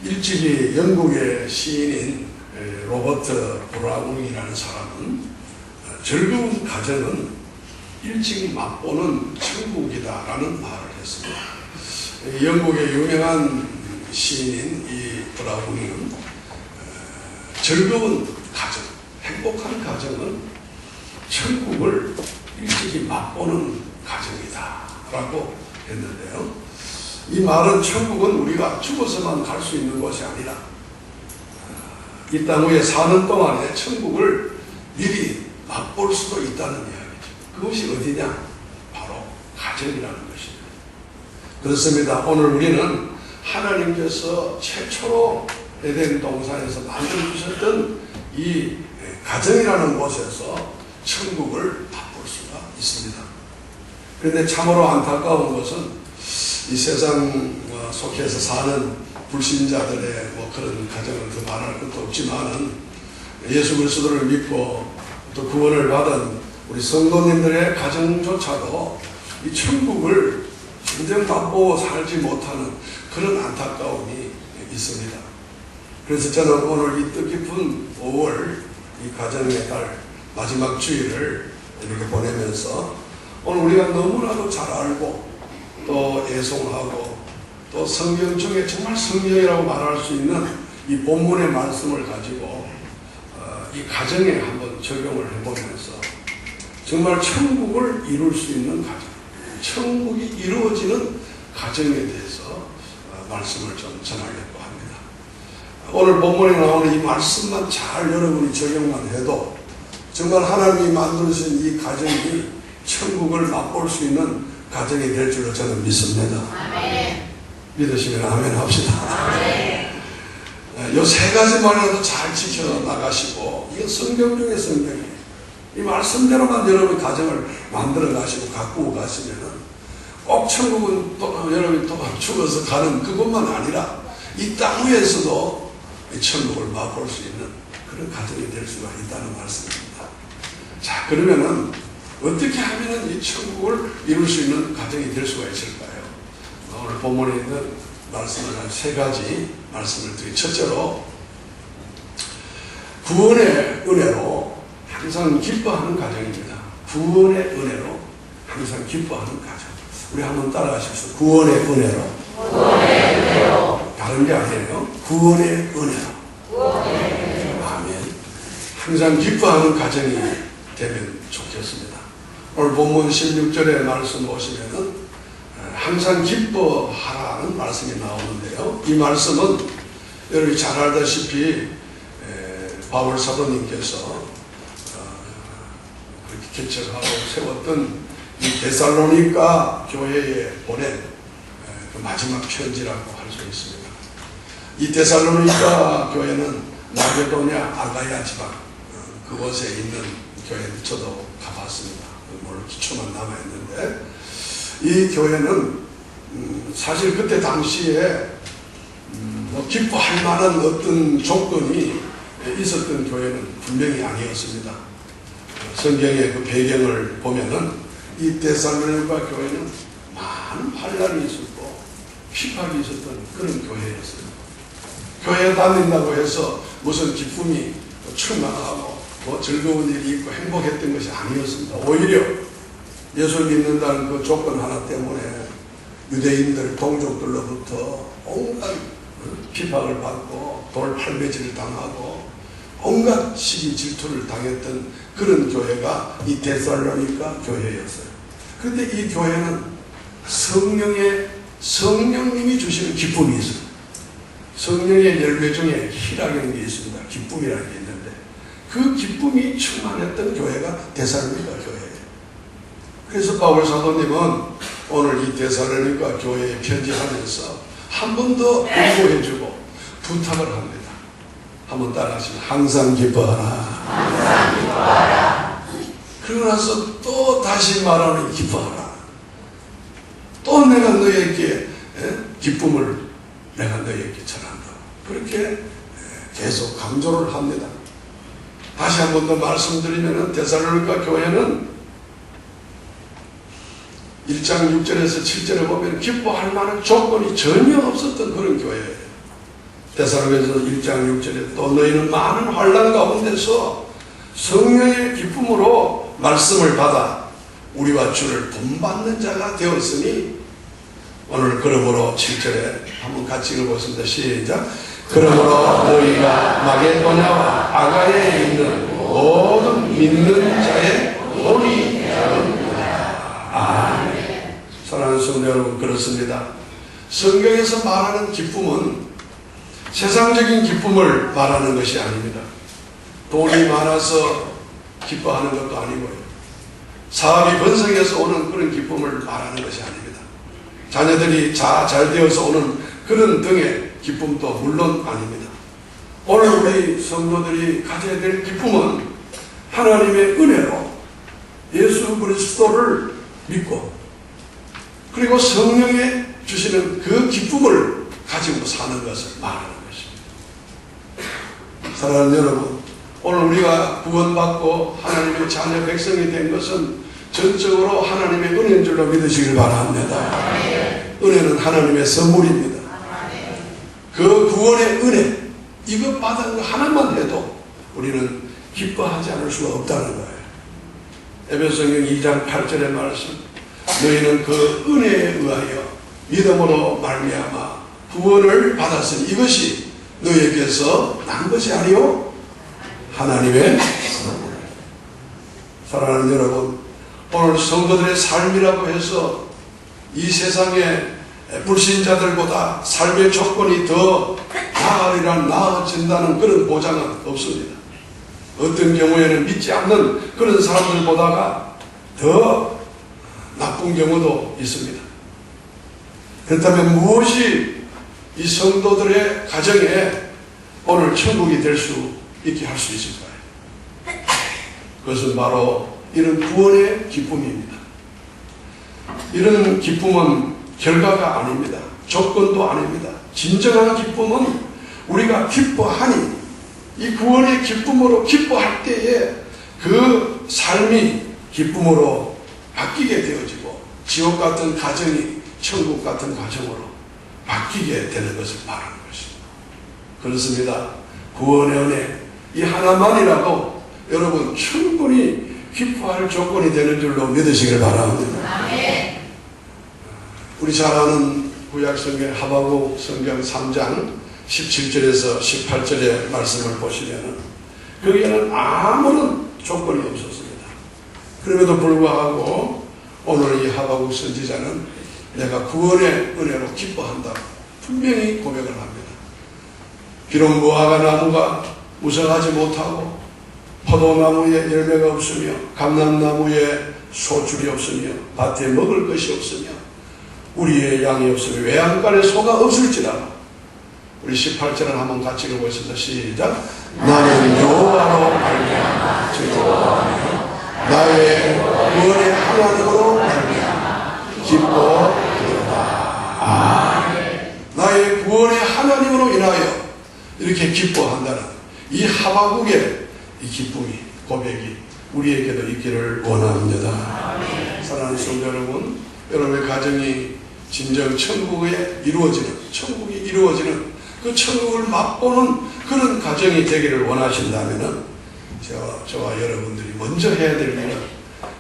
일찍이 영국의 시인인 로버트 브라운이라는 사람은 즐거운 가정은 일찍이 맛보는 천국이다라는 말을 했습니다. 영국의 유명한 시인인 이 브라운은 즐거운 가정, 행복한 가정은 천국을 일찍이 맛보는 가정이다라고 했는데요. 이 말은 천국은 우리가 죽어서만 갈 수 있는 것이 아니라 이 땅 위에 사는 동안에 천국을 미리 맛볼 수도 있다는 이야기죠. 그것이 어디냐? 바로 가정이라는 것입니다. 그렇습니다. 오늘 우리는 하나님께서 최초로 에덴 동산에서 만들어주셨던 이 가정이라는 곳에서 천국을 맛볼 수가 있습니다. 그런데 참으로 안타까운 것은 이 세상 속에서 사는 불신자들의 그런 가정을 더 말할 것도 없지만은 예수 그리스도를 믿고 또 구원을 받은 우리 성도님들의 가정조차도 이 천국을 진정 맛보고 살지 못하는 그런 안타까움이 있습니다. 그래서 저는 오늘 이 뜻깊은 5월 이 가정의 달 마지막 주일을 이렇게 보내면서 오늘 우리가 너무나도 잘 알고 또 애송하고 또 성경 중에 정말 성경이라고 말할 수 있는 이 본문의 말씀을 가지고 이 가정에 한번 적용을 해보면서 정말 천국을 이룰 수 있는 가정, 천국이 이루어지는 가정에 대해서 말씀을 좀 전하려고 합니다. 오늘 본문에 나오는 이 말씀만 잘 여러분이 적용만 해도 정말 하나님이 만드신 이 가정이 천국을 맛볼 수 있는 가정이 될 줄로 저는 믿습니다. 아멘. 믿으시면 아멘 합시다. 이 세 가지만이라도 잘 지켜나가시고 이건 성경 중에 성경이에요. 이 말씀대로만 여러분 가정을 만들어 가시고 가꾸고 가시면은 꼭 천국은 또 여러분이 또 죽어서 가는 그것만 아니라 이 땅 위에서도 이 천국을 맛볼 수 있는 그런 가정이 될 수가 있다는 말씀입니다. 자, 그러면은 어떻게 하면 이 천국을 이룰 수 있는 가정이 될 수가 있을까요? 오늘 본문에 있는 말씀을 한 세 가지 말씀을 드리. 첫째로 구원의 은혜로 항상 기뻐하는 가정입니다. 구원의 은혜로 항상 기뻐하는 가정. 우리 한번 따라하십시오. 구원의 은혜로. 구원의 은혜로. 다른 게 아니에요. 구원의 은혜로. 구원의 은혜로. 아멘. 항상 기뻐하는 가정이 되면 좋겠습니다. 오늘 본문 16절의 말씀 보시면은 항상 기뻐하라는 말씀이 나오는데요. 이 말씀은 여러분이 잘 알다시피 바울 사도님께서 그렇게 개척하고 세웠던 이 데살로니가 교회에 보낸 그 마지막 편지라고 할 수 있습니다. 이 데살로니가 교회는 마게도냐 아가야 지방 그곳에 있는 교회는 저도 가봤습니다. 물론 기초만 남아있는데 이 교회는 사실 그때 당시에 기뻐할 만한 어떤 조건이 있었던 교회는 분명히 아니었습니다. 성경의 그 배경을 보면은 이 데살로니가 교회는 많은 환란이 있었고 핍박이 있었던 그런 교회였어요. 교회에 다닌다고 해서 무슨 기쁨이 충만하고 즐거운 일이 있고 행복했던 것이 아니었습니다. 오히려 예수를 믿는다는 그 조건 하나 때문에 유대인들, 동족들로부터 온갖 핍박을 받고 돌팔매질을 당하고 온갖 시기 질투를 당했던 그런 교회가 이 데살로니가 교회였어요. 그런데 이 교회는 성령님이 주시는 기쁨이 있어요. 성령의 열매 중에 희락이라는 게 있습니다. 기쁨이라는 게 있는데 그 기쁨이 충만했던 교회가 데살로니가 교회예요. 그래서 바울 사도님은 오늘 이 데살로니가 교회에 편지하면서 한 번 더 공고해주고 부탁을 합니다. 한번 따라하시면 항상 기뻐하라. 항상 기뻐하라. 그러고 나서 또 다시 말하는 기뻐하라. 또 내가 너에게 기쁨을 내가 너에게 전한다. 그렇게 계속 강조를 합니다. 다시 한 번 더 말씀드리면 데살로니가 교회는 1장 6절에서 7절에 보면 기뻐할 만한 조건이 전혀 없었던 그런 교회예요. 데살로니가서 1장 6절에 또 너희는 많은 환난 가운데서 성령의 기쁨으로 말씀을 받아 우리와 주를 본받는 자가 되었으니 오늘 그러므로 7절에 한번 같이 읽어보겠습니다. 시작. 그러므로 너희가 마게도냐와 아가야에 있는 모든 믿는 자의 본이 되었느니라. 아멘. 사랑하는 성도 여러분, 그렇습니다. 성경에서 말하는 기쁨은 세상적인 기쁨을 말하는 것이 아닙니다. 돈이 많아서 기뻐하는 것도 아니고요. 사업이 번성해서 오는 그런 기쁨을 말하는 것이 아닙니다. 자녀들이 잘 되어서 오는 그런 등의 기쁨도 물론 아닙니다. 오늘 우리 성도들이 가져야 될 기쁨은 하나님의 은혜로 예수 그리스도를 믿고 그리고 성령의 주시는 그 기쁨을 가지고 사는 것을 말하는 것입니다. 사랑하는 여러분, 오늘 우리가 구원받고 하나님의 자녀 백성이 된 것은 전적으로 하나님의 은혜인 줄로 믿으시길 바랍니다. 은혜는 하나님의 선물입니다. 그 구원의 은혜, 이것 받은 거 하나만 해도 우리는 기뻐하지 않을 수가 없다는 거예요. 에베소서 2장 8절의 말씀, 너희는 그 은혜에 의하여 믿음으로 말미암아 구원을 받았으니 이것이 너희에게서 난 것이 아니요 하나님의 선물. 사랑하는 여러분, 오늘 성도들의 삶이라고 해서 이 세상에 불신자들보다 삶의 조건이 더 나아진다는 그런 보장은 없습니다. 어떤 경우에는 믿지 않는 그런 사람들보다가 더 나쁜 경우도 있습니다. 그렇다면 무엇이 이 성도들의 가정에 오늘 천국이 될 수 있게 할 수 있을까요? 그것은 바로 이런 구원의 기쁨입니다. 이런 기쁨은 결과가 아닙니다. 조건도 아닙니다. 진정한 기쁨은 우리가 기뻐하니 이 구원의 기쁨으로 기뻐할 때에 그 삶이 기쁨으로 바뀌게 되어지고 지옥 같은 가정이 천국 같은 가정으로 바뀌게 되는 것을 말하는 것입니다. 그렇습니다. 구원의 은혜 이 하나만이라도 여러분 충분히 기뻐할 조건이 되는 줄로 믿으시길 바랍니다. 우리 잘 아는 구약성경 하박국 성경 3장 17절에서 18절의 말씀을 보시면 거기에는 아무런 조건이 없었습니다. 그럼에도 불구하고 오늘 이 하박국 선지자는 내가 구원의 은혜로 기뻐한다고 분명히 고백을 합니다. 비록 무화과 나무가 무성하지 못하고 포도나무에 열매가 없으며 감람나무에 소출이 없으며 밭에 먹을 것이 없으며 우리의 양이 없으며 외양간에 소가 없을지라도 우리 18절을 한번 같이 읽어보겠습니다. 시작. 나는 여호와로 말미암아 즐거워하며 나의 구원의 하나님으로 말미암아 기뻐하리로다. 아멘. 나의 구원의 하나님으로 인하여 이렇게 기뻐한다는 이 하박국의 이 기쁨이 고백이 우리에게도 있기를 원합니다. 아멘. 사랑하는 성도 여러분, 여러분의 가정이 진정 천국에 이루어지는, 천국이 이루어지는 그 천국을 맛보는 그런 가정이 되기를 원하신다면 저와 여러분들이 먼저 해야 될 일은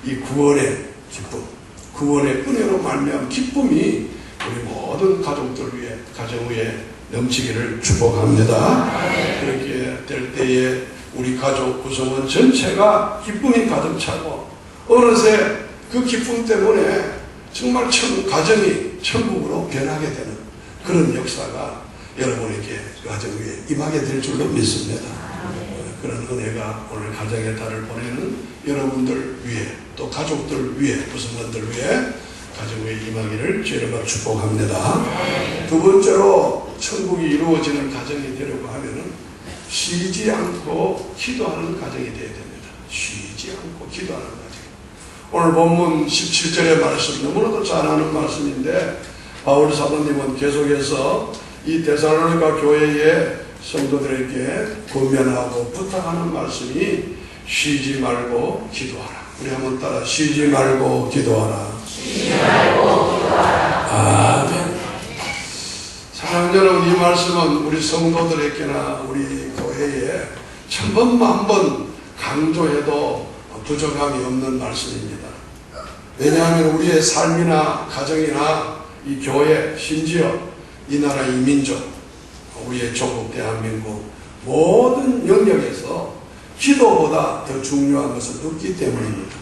이 구원의 기쁨, 구원의 은혜로 말미암은 기쁨이 우리 모든 가족들 위해, 가정 위에 넘치기를 축복합니다. 그렇게 될 때에 우리 가족 구성원 전체가 기쁨이 가득 차고 어느새 그 기쁨 때문에 정말 가정이 천국으로 변하게 되는 그런 역사가 여러분에게 가정 위에 임하게 될 줄로 믿습니다. 그런 은혜가 오늘 가정의 달을 보내는 여러분들 위해 또 가족들 위해 구성원들 위해 가정 위에 임하기를 주님으로 축복합니다. 두 번째로 천국이 이루어지는 가정이 되려고 하면은 쉬지 않고 기도하는 가정이 되어야 됩니다. 쉬지 않고 기도하는 가정. 오늘 본문 17절의 말씀 너무나도 잘 아는 말씀인데 바울 사도님은 계속해서 이 데살로니가 교회의 성도들에게 권면하고 부탁하는 말씀이 쉬지 말고 기도하라. 우리 한번 따라 쉬지 말고 기도하라. 쉬지 말고 기도하라. 아멘. 사랑하는 사랑하는 여러분, 이 말씀은 우리 성도들에게나 우리 교회에 천번 만번 강조해도 부족함이 없는 말씀입니다. 왜냐하면 우리의 삶이나 가정이나 이 교회, 심지어 이 나라 이 민족, 우리의 조국 대한민국 모든 영역에서 기도보다 더 중요한 것은 없기 때문입니다.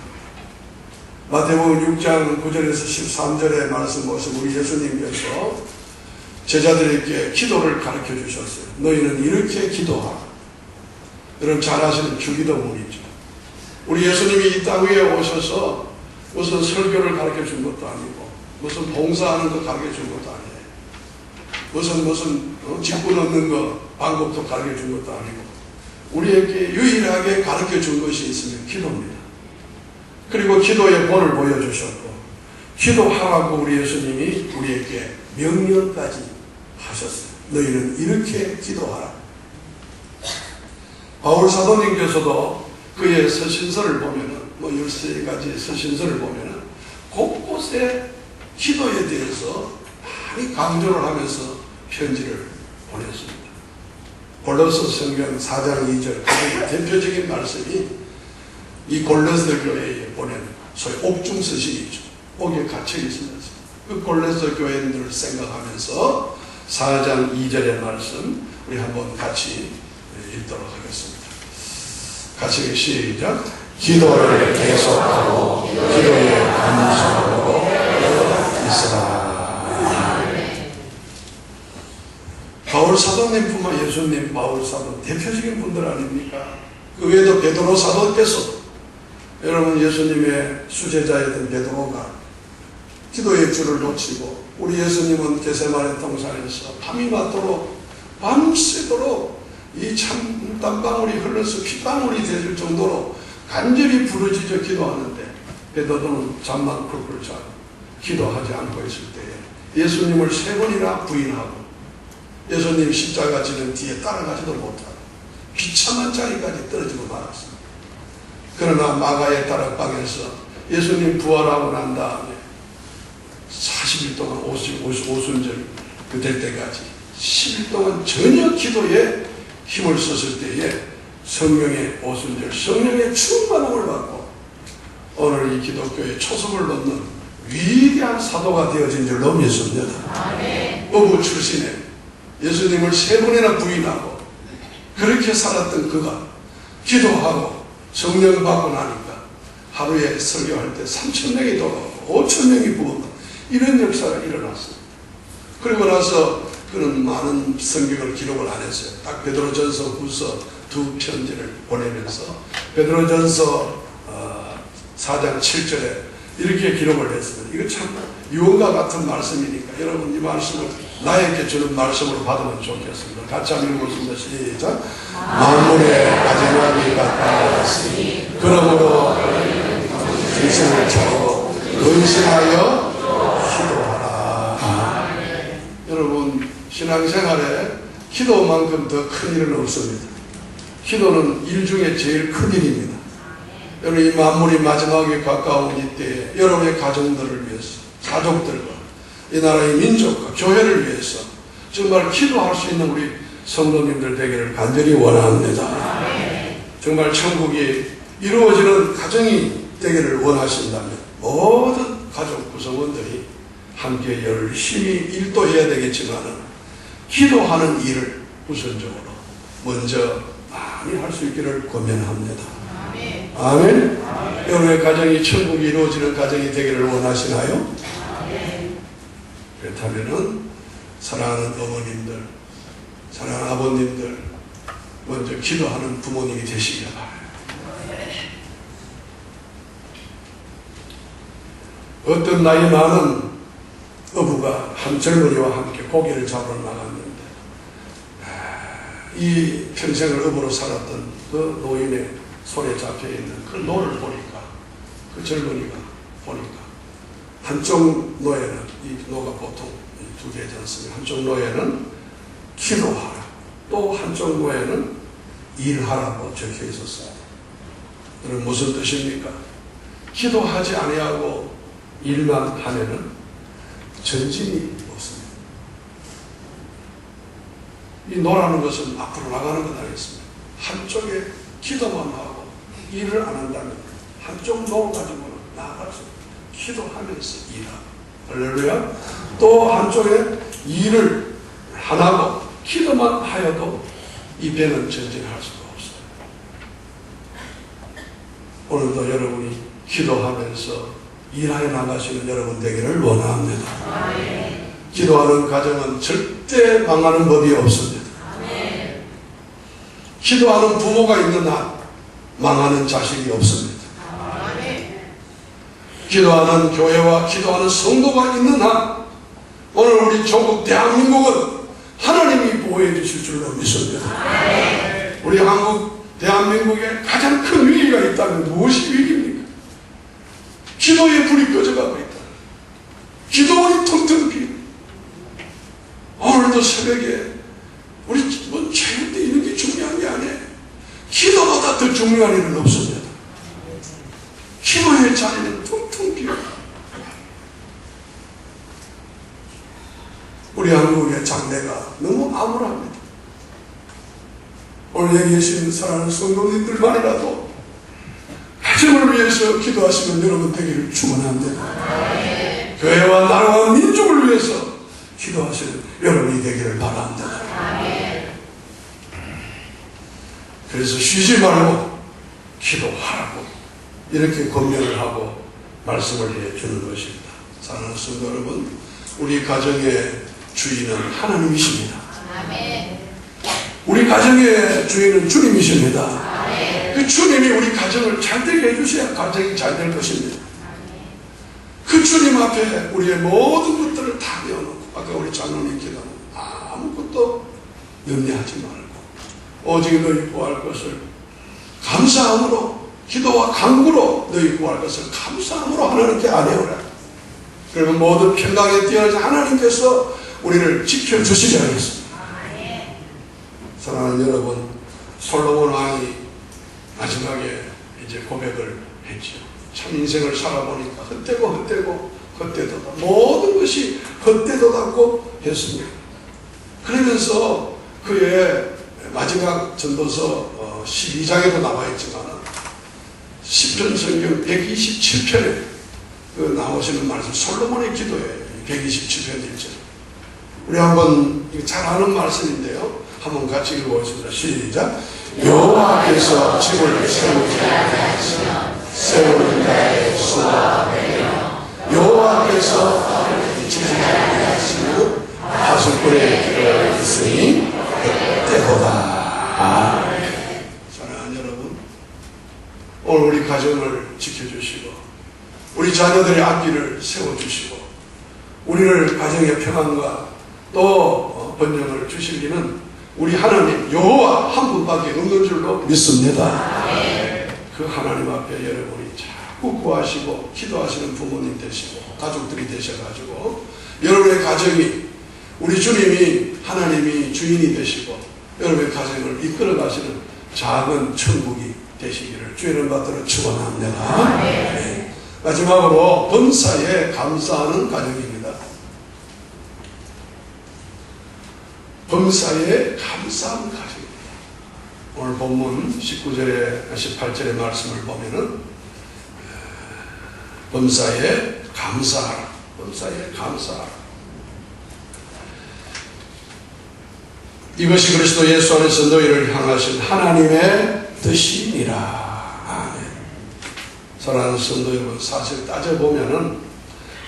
마태복음 6장 9절에서 13절의 말씀 보시면 우리 예수님께서 제자들에게 기도를 가르쳐 주셨어요. 너희는 이렇게 기도하라. 여러분 잘 아시는 주기도문이죠. 우리 예수님이 이 땅 위에 오셔서 무슨 설교를 가르쳐 준 것도 아니고 무슨 봉사하는 거 가르쳐 준 것도 아니에요. 무슨 직분 얻는 거 방법도 가르쳐 준 것도 아니고 우리에게 유일하게 가르쳐 준 것이 있으면 기도입니다. 그리고 기도의 본을 보여주셨고 기도하라고 우리 예수님이 우리에게 명령까지 하셨어요. 너희는 이렇게 기도하라. 바울 사도님께서도 그의 서신서를 보면은 13가지 서신서를 보면은 곳곳에 기도에 대해서 많이 강조를 하면서 편지를 보냈습니다. 골로새 성경 4장 2절 그 대표적인 말씀이 이 골로새 교회에 보낸 소위 옥중 서신이죠. 옥에 갇혀 있으면서 그 골로새 교회인들을 생각하면서 4장 2절의 말씀 우리 한번 같이 읽도록 하겠습니다. 같이 시작. 기도를 계속하고 기도에 감사하고 있으라. 바울 사도님뿐만 예수님, 바울 사도 대표적인 분들 아닙니까? 그 외에도 베드로 사도께서 여러분 예수님의 수제자였던 베드로가 기도의 줄을 놓치고 우리 예수님은 겟세마네 동산에서 밤이 맞도록 밤새도록 이 참 땀방울이 흘러서 핏방울이 되질 정도로 간절히 부르짖어 기도하는데 베드로는 잠만 쿨쿨 자고 기도하지 않고 있을 때에 예수님을 3번이나 부인하고 예수님 십자가 지는 뒤에 따라가지도 못하고 비참한 자리까지 떨어지고 말았습니다. 그러나 마가의 다락방에서 예수님 부활하고 난 다음에 40일 동안 오순절 그 될 때까지 10일 동안 전혀 기도에 힘을 썼을 때에 성령의 오순절, 성령의 충만함을 받고 오늘 이 기독교의 초석을 놓는 위대한 사도가 되어진 줄로 믿습니다. 어부 출신에 예수님을 3번이나 부인하고 그렇게 살았던 그가 기도하고 성령 받고 나니까 하루에 설교할 때 3,000명이 돌아오고 5,000명이 부흥하고 이런 역사가 일어났습니다. 그리고 나서 그는 많은 성경을 기록을 안 했어요. 딱 베드로전서 후서 2편지를 보내면서 베드로전서 4장 7절에 이렇게 기록을 했습니다. 이거 참 유언과 같은 말씀이니까 여러분 이 말씀을 나에게 주는 말씀으로 받으면 좋겠습니다. 같이 한번 읽어보겠습니다. 시작. 만물의 마지막이 가까웠으니 그러므로 정신을 차리고 근신하여 기도하라. 여러분 신앙생활에 기도만큼 더 큰 일은 없습니다. 기도는 일 중에 제일 큰 일입니다. 여러분 이 만물이 마지막에 가까운 이때에 여러분의 가정들을 위해서 가족들과 이 나라의 민족과 교회를 위해서 정말 기도할 수 있는 우리 성도님들 되기를 간절히 원합니다. 정말 천국이 이루어지는 가정이 되기를 원하신다면 모든 가족 구성원들이 함께 열심히 일도 해야 되겠지만 기도하는 일을 우선적으로 먼저 많이 할 수 있기를 권면합니다. 아멘. 여러분의 가정이 천국이 이루어지는 가정이 되기를 원하시나요? 그렇다면은 사랑하는 어머님들, 사랑하는 아버님들 먼저 기도하는 부모님이 되시길 바라요. 어떤 나이 많은 어부가 한 젊은이와 함께 고기를 잡으러 나갔는데 이 평생을 어부로 살았던 그 노인의 손에 잡혀있는 그 노를 보니까 그 젊은이가 보니까 한쪽 노에는 이 노가 보통 2개지 않습니까? 한쪽 노에는 기도하라 또 한쪽 노에는 일하라고 적혀 있었어요. 그럼 무슨 뜻입니까? 기도하지 아니하고 일만 하면은 전진이 없습니다. 이 노라는 것은 앞으로 나가는 것 아니겠습니까? 한쪽에 기도만 하고 일을 안 한다면 한쪽 노를 가지고는 나아가서 기도하면서 일하고, 할렐루야. 또 한쪽에 일을 안 하고 기도만 하여도 이 배는 전진할 수가 없어요. 오늘도 여러분이 기도하면서 일하여 나가시는 여러분 되기를 원합니다. 기도하는 가정은 절대 망하는 법이 없습니다. 기도하는 부모가 있는 한 망하는 자식이 없습니다. 기도하는 교회와 기도하는 성도가 있는 한 오늘 우리 조국 대한민국은 하나님이 보호해 주실 줄로 믿습니다. 우리 한국 대한민국에 가장 큰 위기가 있다면 무엇이 위기입니까? 기도의 불이 꺼져가고 있다. 기도원이 텅텅 비고, 오늘도 새벽에 우리 뭐 체육 때 이런 게 중요한 게 아니에요. 기도보다 더 중요한 일은 없습니다. 기도의 자리는 텅텅 비어. 우리 한국의 장래가 너무 암울합니다. 오늘 여기 계신 사랑하는 성도님들만이라도 가정을 위해서 기도하시면 여러분 되기를 축원합니다. 교회와 나라와 민족을 위해서 기도하시는 여러분이 되기를 바랍니다. 그래서 쉬지 말고 기도하라고 이렇게 권면을 하고 말씀을 해주는 것입니다. 사랑하는 성도 여러분, 우리 가정의 주인은 하나님이십니다. 우리 가정의 주인은 주님이십니다. 그 주님이 우리 가정을 잘 되게 해주셔야 가정이 잘 될 것입니다. 그 주님 앞에 우리의 모든 것들을 다 내어놓고, 아까 우리 장로님 기도는 아무것도 염려하지 말고 오직 너희 구할 것을 감사함으로, 기도와 간구로 너희 구할 것을 감사함으로 하나님께 아뢰오라. 그리고 모든 평강에 뛰어나신 하나님께서 우리를 지켜주시게 하겠습니다. 사랑하는 여러분, 솔로몬 왕이 마지막에 이제 고백을 했죠. 참 인생을 살아보니까 헛되도다. 모든 것이 헛되도다고 했습니다. 그러면서 그의 마지막 전도서 12장에도 나와 있지만 시편 성경 127편에 그 나오시는 말씀, 솔로몬의 기도예요. 127편 1절. 우리 한번 잘 아는 말씀인데요. 한번 같이 읽어보겠습니다. 시작. 여호와께서 집을 세우지 아니하시면 세우는 자의 수가 되며, 여호와께서 지지 아니하시면 하수꾼의 길을 있으니 헛되도다. 사랑하는 여러분, 오늘 우리 가정을 지켜주시고 우리 자녀들의 앞길을 세워주시고 우리를 가정의 평안과 또 번영을 주실 이는 우리 하나님 여호와 한 분밖에 없는 줄로 믿습니다. 그 하나님 앞에 여러분이 자꾸 구하시고 기도하시는 부모님 되시고 가족들이 되셔가지고 여러분의 가정이 우리 주님이 하나님이 주인이 되시고 여러분의 가정을 이끌어 가시는 작은 천국이 되시기를 주의 받들어 축원합니다. 네. 마지막으로 범사에 감사하는 가정입니다. 범사에 감사하는 가정입니다. 오늘 본문 19절에 18절의 말씀을 보면은 범사에 감사하라. 범사에 감사하라. 이것이 그리스도 예수 안에서 너희를 향하신 하나님의 뜻이니라. 아멘. 사랑하는 성도 여러분, 사실 따져보면은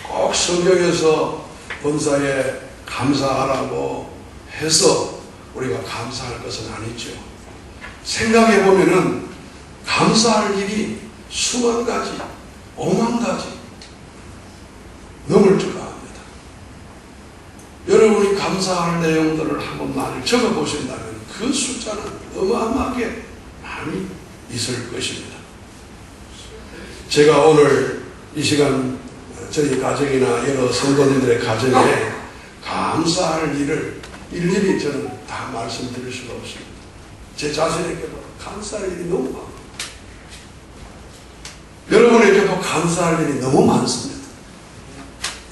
꼭 성경에서 범사에 감사하라고 해서 우리가 감사할 것은 아니죠. 생각해보면은 감사할 일이 수만 가지, 5만 가지 넘을 줄 압니다. 여러분이 감사할 내용들을 한번 많이 적어보신다면 그 숫자는 어마어마하게 많이 있을 것입니다. 제가 오늘 이 시간 저희 가정이나 여러 성도님들의 가정에 감사할 일을 일일이 저는 다 말씀드릴 수가 없습니다. 제 자신에게도 감사할 일이 너무 많아요. 여러분에게도 감사할 일이 너무 많습니다.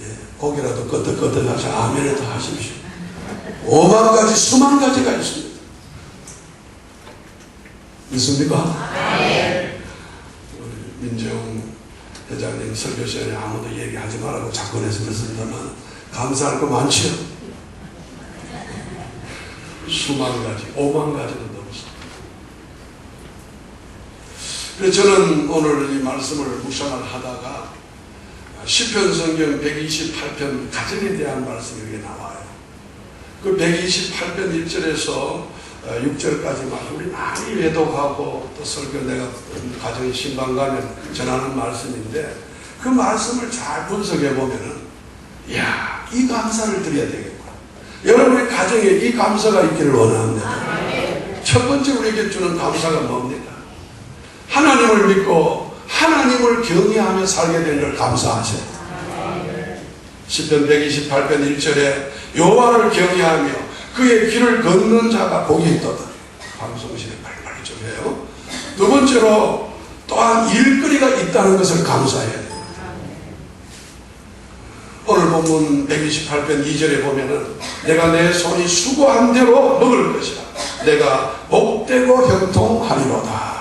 예, 고개라도 끄덕끄덕 하셔 아멘을 더 하십시오. 5만 가지, 수만 가지가 있습니다. 믿습니까? 우리 민정 회장님 설교 시간에 아무도 얘기하지 말라고 작권해서 그렇습니다만 감사할 거 많지요. 수만 가지, 5만 가지도 넘습니다. 그래서 저는 오늘 이 말씀을 묵상을 하다가 시편 성경 128편 가정에 대한 말씀이 여기 나와요. 그 128편 1절에서 6절까지 말씀 우리 많이 외독하고 또 설교 내가 가정 신방 가면 전하는 말씀인데 그 말씀을 잘 분석해 보면은 이야, 이 감사를 드려야 되겠구나. 여러분의 가정에 이 감사가 있기를 원합니다. 첫 번째 우리에게 주는 감사가 뭡니까? 하나님을 믿고 하나님을 경외하며 살게 된 걸 감사하세요. 시편 128편 1절에 여호와를 경외하며 그의 길을 걷는 자가 복이 있도다. 방송실에 빨리빨리 좀 해요. 두 번째로 또한 일거리가 있다는 것을 감사해야 돼요. 오늘 본문 128편 2절에 보면은 내가 내 손이 수고한 대로 먹을 것이라. 내가 복되고 형통하리로다.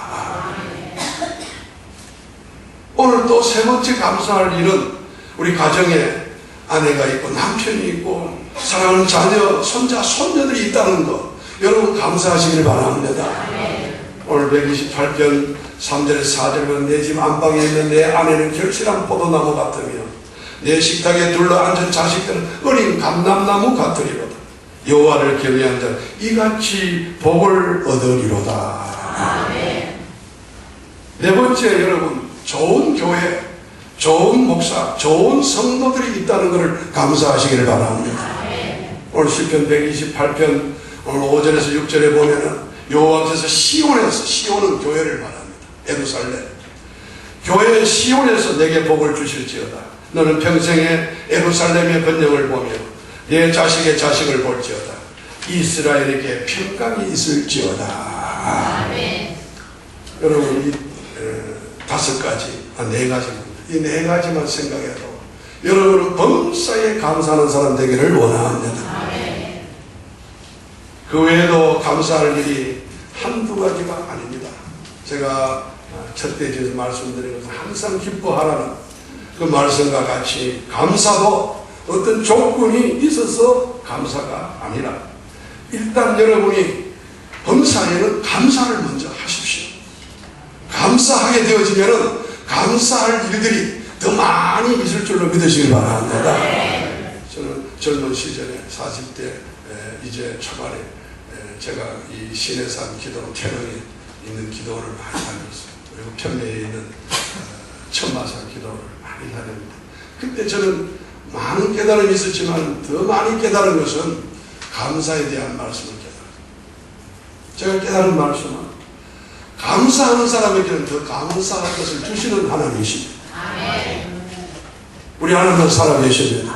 오늘 또 세 번째 감사할 일은 우리 가정에 아내가 있고 남편이 있고 사랑하는 자녀, 손자, 손녀들이 있다는 것 여러분 감사하시길 바랍니다. 오늘 128편 3절에 4절은 내 집 안방에 있는 내 아내는 결실한 포도나무 같으며 내 식탁에 둘러앉은 자식들은 어린 감람나무 같으리로다. 여호와를 경외한 자 이같이 복을 얻으리로다. 네 번째 여러분 좋은 교회, 좋은 목사, 좋은 성도들이 있다는 것을 감사하시기를 바랍니다. 오늘 시편 128편 오늘 5절에서 6절에 보면은 여호와께서 시온은 교회를 말합니다. 예루살렘 교회 시온에서 내게 복을 주실지어다. 너는 평생에 예루살렘의 번영을 보며 내 자식의 자식을 볼지어다. 이스라엘에게 평강이 있을지어다. 아멘. 여러분 이 다섯 가지, 네 가지입니다. 이 네 가지만 생각해도 여러분은 범사에 감사하는 사람 되기를 원합니다. 아멘. 그 외에도 감사할 일이 한두 가지가 아닙니다. 제가 첫 대지에서 말씀드린 것은 항상 기뻐하라는 그 말씀과 같이 감사도 어떤 조건이 있어서 감사가 아니라 일단 여러분이 범사에는 감사를 먼저 하십시오. 감사하게 되어지면은 감사할 일들이 더 많이 있을 줄로 믿으시길 바랍니다. 저는 젊은 시절에 40대 이제 초반에 제가 이 신해산 기도 태릉에 있는 기도원을 많이 다녔어요. 그리고 편내에 있는 천마산 기도를 많이 다녔는데 그때 저는 많은 깨달음이 있었지만 더 많이 깨달은 것은 감사에 대한 말씀을 깨달았어요. 제가 깨달은 말씀은 감사하는 사람에게는 더 감사할 것을 주시는 하나님이십니다. 우리 하나님은 살아계시면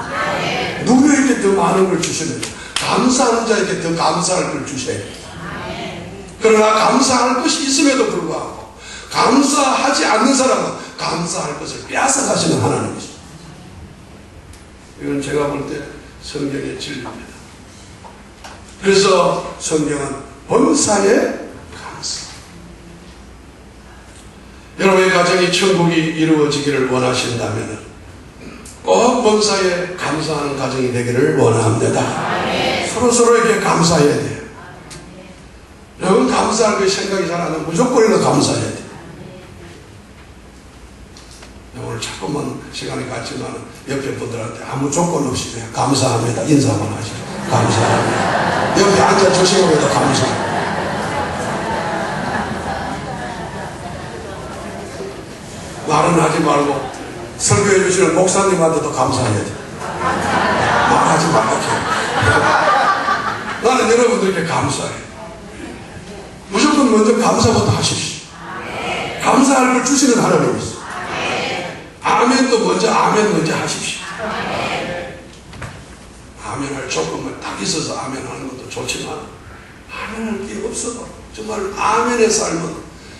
누구에게 더 많은 걸 주시는 감사하는 자에게 더 감사할 걸 주셔야 됩니다. 그러나 감사할 것이 있음에도 불구하고 감사하지 않는 사람은 감사할 것을 빼앗아 가시는 하나님이십니다. 이건 제가 볼 때 성경의 진리입니다. 그래서 성경은 범사에 여러분의 가정이 천국이 이루어지기를 원하신다면 꼭 범사에 감사하는 가정이 되기를 원합니다. 서로서로에게 감사해야 돼요. 여러분 감사할 그 생각이 잘 안 나면 무조건이라도 감사해야 돼요. 오늘 자꾸만 시간이 갔지만 옆에 분들한테 아무 조건 없이 그냥 감사합니다. 인사만 하시죠. 감사합니다. 옆에 앉아주시고 해도 감사합니다. 말은 하지 말고 설교해 주시는 목사님한테도 감사해야 돼. 말하지 말게. 나는 여러분들께 감사해. 무조건 먼저 감사부터 하십시오. 감사할 걸 주시는 하나님이 있어요. 아멘도 먼저 아멘 먼저 하십시오. 아멘할 조건만 딱 있어서 아멘하는 것도 좋지만 아멘할 게 없어도 정말 아멘의 삶은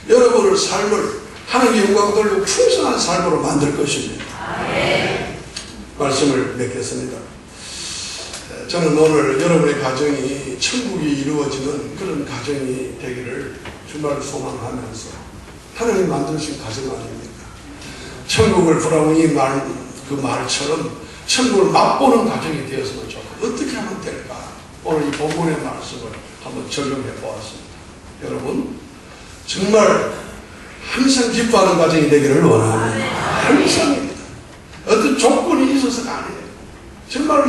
여러분의 삶을 하나님의 영광을 돌리고 풍성한 삶으로 만들 것입니다. 말씀을 맺겠습니다. 저는 오늘 여러분의 가정이 천국이 이루어지는 그런 가정이 되기를 정말 소망하면서 하나님 만드신 가정 아닙니까? 천국을 브라운이 그 말처럼 천국을 맛보는 가정이 되었으면 좋겠다. 어떻게 하면 될까? 오늘 이 본문의 말씀을 한번 적용해 보았습니다. 여러분, 정말 항상 기뻐하는 가정이 되기를 원합니다. 항상입니다. 어떤 조건이 있어서가 아니에요. 정말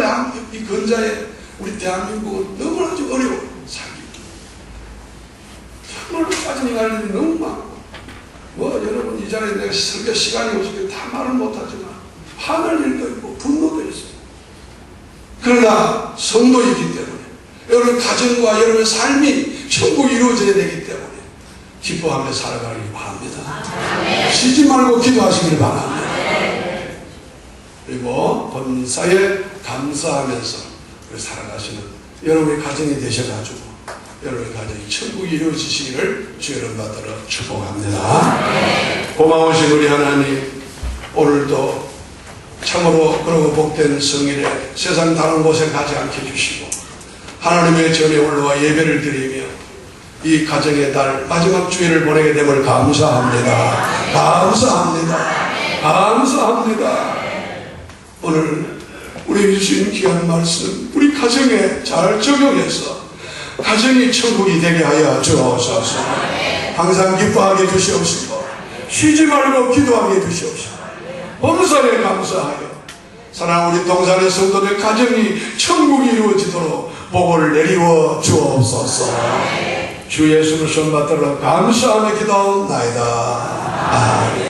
이 근자에 우리 대한민국은 너무나도 어려워 살기. 정말 빠진 인간들이 너무 많고, 여러분 이 자리에 내가 설교 시간이 없으니까 다 말을 못하지만 화날 일도 있고 분노도 있어요. 그러나 성도이기 때문에 여러분 가정과 여러분의 삶이 천국이 이루어져야 되기 때문에 기뻐하며 살아가길 바랍니다. 쉬지 말고 기도하시길 바랍니다. 그리고 범사에 감사하면서 살아가시는 여러분의 가정이 되셔가지고 여러분의 가정이 천국이 이루어지시기를 주의 이름 받들어 축복합니다. 고마우신 우리 하나님, 오늘도 참으로 그러고 복된 성일에 세상 다른 곳에 가지 않게 해주시고 하나님의 전에 올라와 예배를 드리며 이 가정의 달 마지막 주일을 보내게 됨을 감사합니다. 감사합니다. 감사합니다. 오늘 우리 주신 귀한 말씀 우리 가정에 잘 적용해서 가정이 천국이 되게 하여 주옵소서. 항상 기뻐하게 해주시옵시고 쉬지 말고 기도하게 해주시옵시고 범사에 감사하여 사랑하는 우리 동산의 성도들 가정이 천국이 이루어지도록 복을 내리워 주옵소서. 주 예수를 손 받들어 감사하며 기도하옵나이다. 아멘.